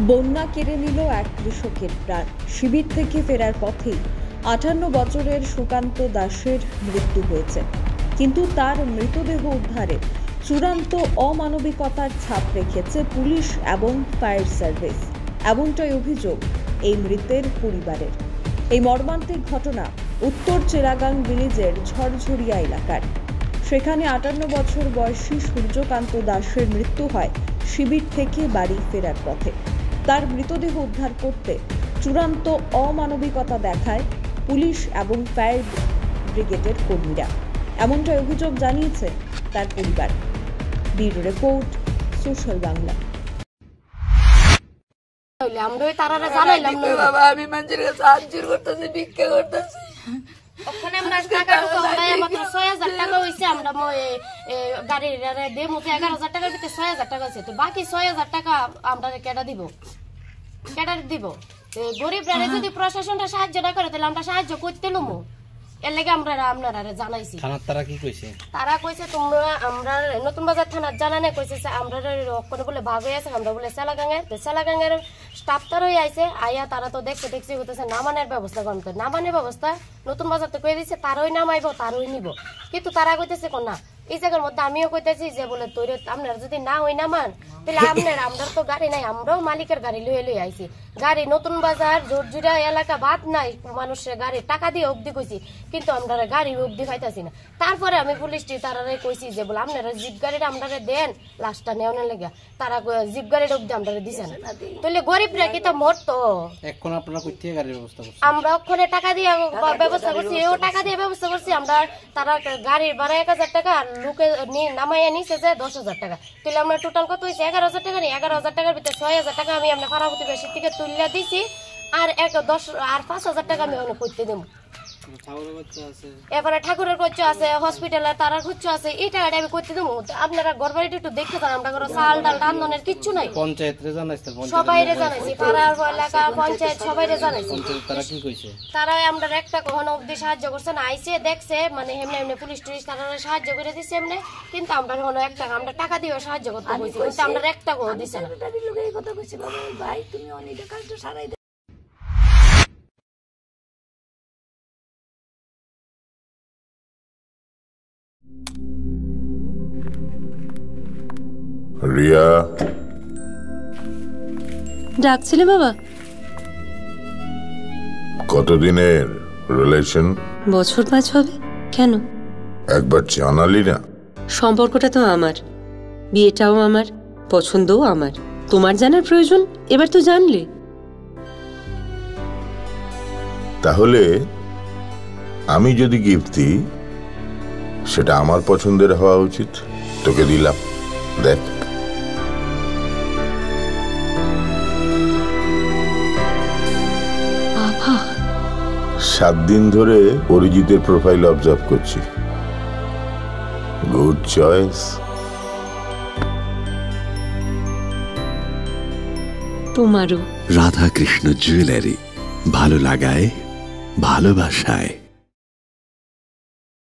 বন্যা কেড়ে নিল এক কৃষকের প্রাণ। শিবির থেকে ফেরার পথেই 58 বছরের সুকান্ত দাসের মৃত্যু হয়েছে, কিন্তু তার মৃতদেহ উদ্ধারে চূড়ান্ত অমানবিকতার ছাপ রেখেছে পুলিশ এবং ফায়ার সার্ভিস। এমনটাই অভিযোগ এই মৃতের পরিবারের। এই মর্মান্তিক ঘটনা উত্তর চেরাগাং ভিলেজের ঝরঝরিয়া এলাকার। সেখানে 58 বছর বয়সী সূর্যকান্ত দাসের মৃত্যু হয় শিবির থেকে বাড়ি ফেরার পথে। তার মৃতদেহ উদ্ধার করতে চূড়ান্ত অমানবিকতা দেখায় পুলিশ এবং ফায়ার ব্রিগেডের কর্মীরা। এমনটাই অভিযোগ জানিয়েছে তার পরিবার। Bureau report, social Bangla. আমি মানুষের কাছে সাহায্য করতেছি, ভিক্ষা করতেছি। ওখানে আমরা টাকা মাত্র ৬,০০০ টাকা হয়েছে। আমরা গাড়ির দিয়ে মতো ১১,০০০ টাকার ভিতরে ৬,০০০ টাকা হয়েছে। তো বাকি ৬,০০০ টাকা আমরা কেটা দিব? গরিবরা যদি প্রশাসনটা সাহায্য না করে তাহলে আমরা সাহায্য করতে লমু। এর লাগে আমরা আপনারা জানাইছি। তারা কি কইছে? তারা কইছে তোমরা আমরা নতুন বাজার থানার জানানে কইছে আমরা ওখানে বলে ভাগ হয়ে আছে, আমরা বলে সেলাগাঙ্গের স্টাফ তার হয়ে আইছে। আইয়া তারা তো দেখছে হইতেছে নামানের ব্যবস্থা করতে। নামানের ব্যবস্থা নতুন বাজার তো কয়ে দিচ্ছে তারই নামাইব তারই নিব, কিন্তু তারা কইতেছে কোন না। এই জায়গার মধ্যে আমিও কইতেছি যে বলে তোর আপনারা যদি না হই নামান তাহলে আমরা তো গাড়ি নাই, আমরাও মালিকের গাড়ি লুয়ে আইছি। গাড়ি নতুন বাজার ঝরঝুরা এলাকা বাদ নাই, মানুষের গাড়ি টাকা দিয়ে অবধি কইছি, কিন্তু আমরা গাড়ি অবধি খাইতেছি না। তারপরে আমি পুলিশ তারারে কইছি যে বলে আপনারা জিপ গাড়িটা আমরা দেন লাশটা নেওয়ার লেগে। তারা জিপ গাড়িটা অবধি আমরা দিছে না। তাহলে গরিবরা কি তা মরতো? এখন আপনারা কই থেকে গাড়ির ব্যবস্থা করছেন? আমরা ওখানে টাকা দিয়ে ব্যবস্থা করছি, এও টাকা দিয়ে ব্যবস্থা করছি আমরা। তারা গাড়ির ভাড়া ১,০০০ টাকা, লোকে নামাইয়া নিছে যে ১০,০০০ টাকা। তাহলে আমরা টোটাল কত হয়েছে? ১১,০০০ টাকা। ১১,০০০ টাকার ভিতরে ৬,০০০ টাকা আমি আপনার ফারাবতী বেশি থেকে তুলিয়া দিছি, আর ৫,০০০ টাকা আমি অনেক করতে দেবো। এবারে ঠাকুরের খরচ আছে, হসপিটালের তারার খরচ আছে, এই টাকাটা আমি করতে দেবো। আপনারা ঘর বাড়িটা একটু দেখতে পান, আমরা কোনো চাল ডাল রান্ধনের কিচ্ছু নাই। সবাইরে জানাইছি, পাড়ার এলাকা পঞ্চায়েত সবাইরে জানাইছি। তারা আমরা একটা কখনো অব্দি সাহায্য করছে না। আইসে দেখছে মানে এমনি পুলিশ টুলিশ তারা সাহায্য করে দিচ্ছে এমনি, কিন্তু আমরা কোনো একটা আমরা টাকা দিয়ে সাহায্য করতে বলছি, কিন্তু আমরা একটা কোনো দিচ্ছে না। রিয়া, ডাকছিলে বাবা? কতদিনের রিলেশন? বছর ৫ হবে। কেন? একবার জানালি না? সম্পর্কটা তো আমার, বিয়েটাও আমার, পছন্দও আমার। তোমার জানার প্রয়োজন এবার তো জানলে। তাহলে আমি যদি গিফট দিই সেটা আমার পছন্দের হওয়া উচিত। তোকে দিলাম, দেখ। 7 দিন ধরে অরিজিতের প্রোফাইল অবজার্ভ করছি। Good choice. তোমারও। রাধাকৃষ্ণ জুয়েলারি, ভালো লাগায় ভালোবাসায়।